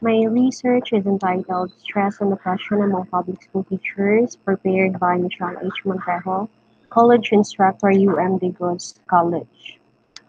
My research is entitled Stress and Depression Among Public School Teachers, prepared by Michelle H. Montejo, college instructor, UM Digos College.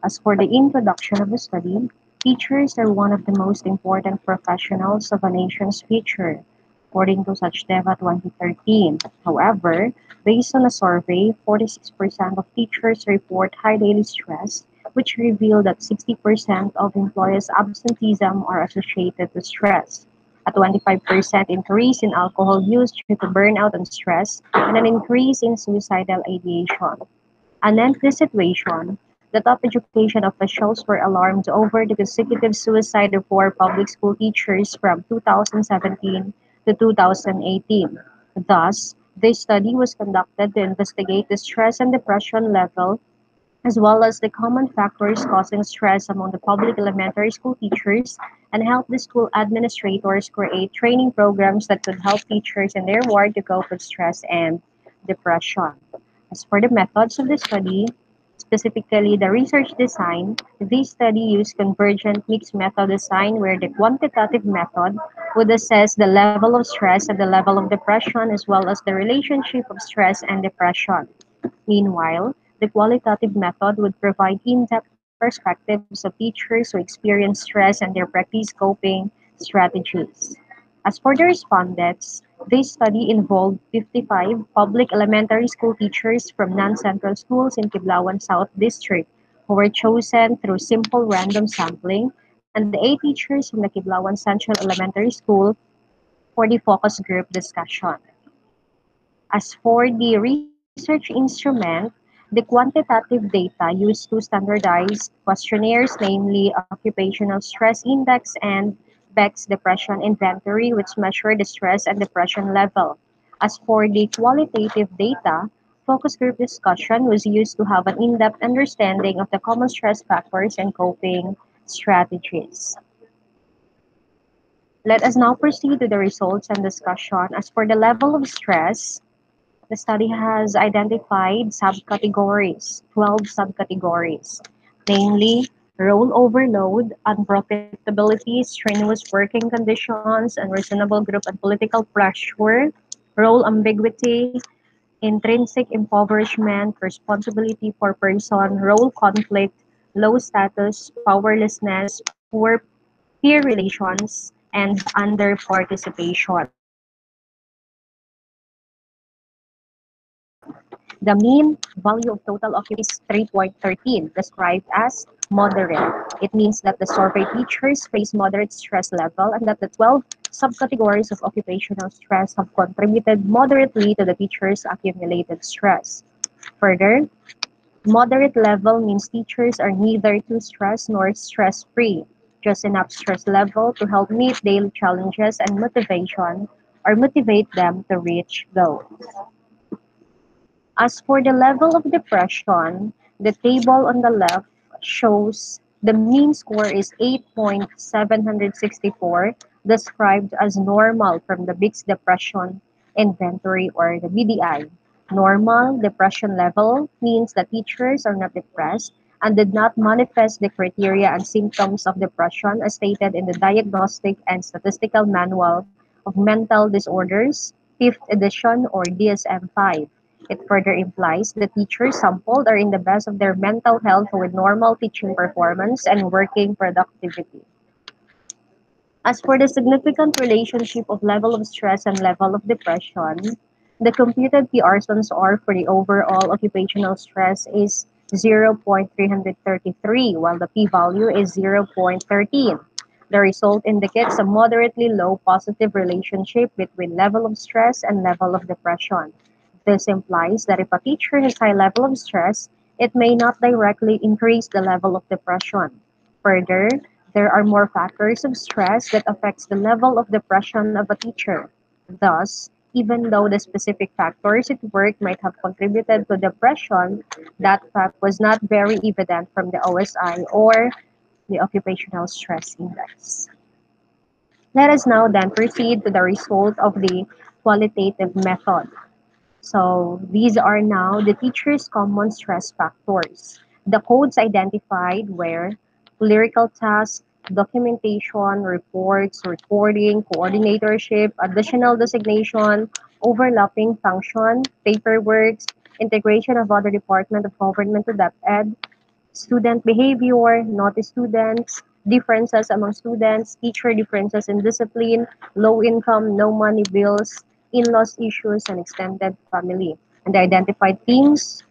As for the introduction of the study, teachers are one of the most important professionals of a nation's future, according to Sachdeva 2013. However, based on a survey, 46% of teachers report high daily stress, which revealed that 60% of employees' absenteeism are associated with stress, a 25% increase in alcohol use due to burnout and stress, and an increase in suicidal ideation. An the situation, the top education officials were alarmed over the consecutive suicide of four public school teachers from 2017 to 2018. Thus, this study was conducted to investigate the stress and depression level as well as the common factors causing stress among the public elementary school teachers and help the school administrators create training programs that could help teachers in their ward to cope with stress and depression. As for the methods of the study, specifically the research design, this study used convergent mixed method design where the quantitative method would assess the level of stress and the level of depression as well as the relationship of stress and depression. Meanwhile, the qualitative method would provide in-depth perspectives of teachers who experience stress and their practice coping strategies. As for the respondents, this study involved 55 public elementary school teachers from non-central schools in Kiblawan South District who were chosen through simple random sampling and 8 teachers from the Kiblawan Central Elementary School for the focus group discussion. As for the research instrument, the quantitative data used to standardize questionnaires, namely Occupational Stress Index and Beck's Depression Inventory, which measure the stress and depression level. As for the qualitative data, focus group discussion was used to have an in-depth understanding of the common stress factors and coping strategies. Let us now proceed to the results and discussion. As for the level of stress, the study has identified subcategories, 12 subcategories, namely role overload, unprofitability, strenuous working conditions, unreasonable group and political pressure, role ambiguity, intrinsic impoverishment, responsibility for person, role conflict, low status, powerlessness, poor peer relations, and under participation. The mean value of total occupancy is 3.13, described as moderate. It means that the survey teachers face moderate stress level and that the 12 subcategories of occupational stress have contributed moderately to the teacher's accumulated stress. Further, moderate level means teachers are neither too stressed nor stress-free, just enough stress level to help meet daily challenges and motivation or motivate them to reach goals. As for the level of depression, the table on the left shows the mean score is 8.764, described as normal from the Big's Depression Inventory or the BDI. Normal depression level means that teachers are not depressed and did not manifest the criteria and symptoms of depression as stated in the Diagnostic and Statistical Manual of Mental Disorders, 5th edition or DSM-5. It further implies that teachers sampled are in the best of their mental health with normal teaching performance and working productivity. As for the significant relationship of level of stress and level of depression, the computed Pearson's R for the overall occupational stress is 0.333, while the p-value is 0.13. The result indicates a moderately low positive relationship between level of stress and level of depression. This implies that if a teacher has high level of stress, it may not directly increase the level of depression. Further, there are more factors of stress that affects the level of depression of a teacher. Thus, even though the specific factors at work might have contributed to depression, that fact was not very evident from the OSI or the Occupational Stress Index. Let us now then proceed to the result of the qualitative method. So these are now the teacher's common stress factors. The codes identified were lyrical task, documentation, reports, recording, coordinatorship, additional designation, overlapping function, paperwork, integration of other department of government to DepEd, student behavior, naughty students, differences among students, teacher differences in discipline, low income, no money bills, in-laws issues, and extended family. And they identified themes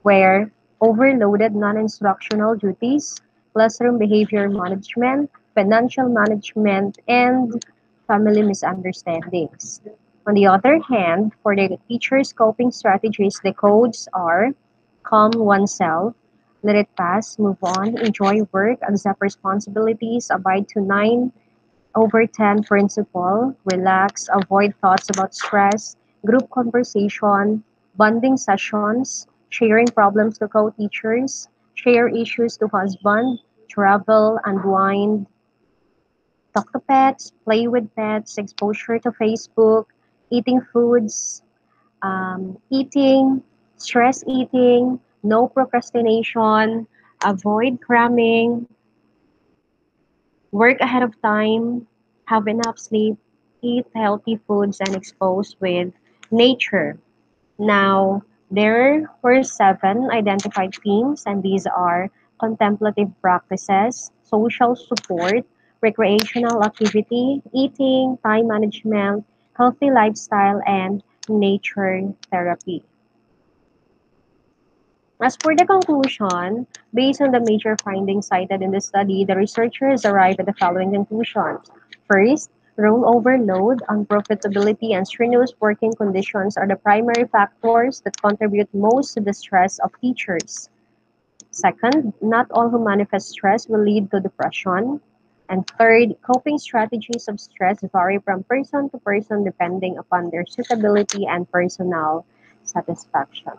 where overloaded non-instructional duties, classroom behavior management, financial management, and family misunderstandings. On the other hand, for the teacher's coping strategies, the codes are calm oneself, let it pass, move on, enjoy work, accept responsibilities, abide to 9/10 principle, relax, avoid thoughts about stress, group conversation, bonding sessions, sharing problems to co-teachers, share issues to husband, travel, unwind, talk to pets, play with pets, exposure to Facebook, eating foods, eating, stress eating, no procrastination, avoid cramming, work ahead of time, have enough sleep, eat healthy foods, and expose with nature. Now, there were seven identified themes, and these are contemplative practices, social support, recreational activity, eating, time management, healthy lifestyle, and nature therapy. As for the conclusion, based on the major findings cited in the study, the researchers arrived at the following conclusions. First, role overload, unprofitability, and strenuous working conditions are the primary factors that contribute most to the stress of teachers. Second, not all who manifest stress will lead to depression. And third, coping strategies of stress vary from person to person depending upon their suitability and personal satisfaction.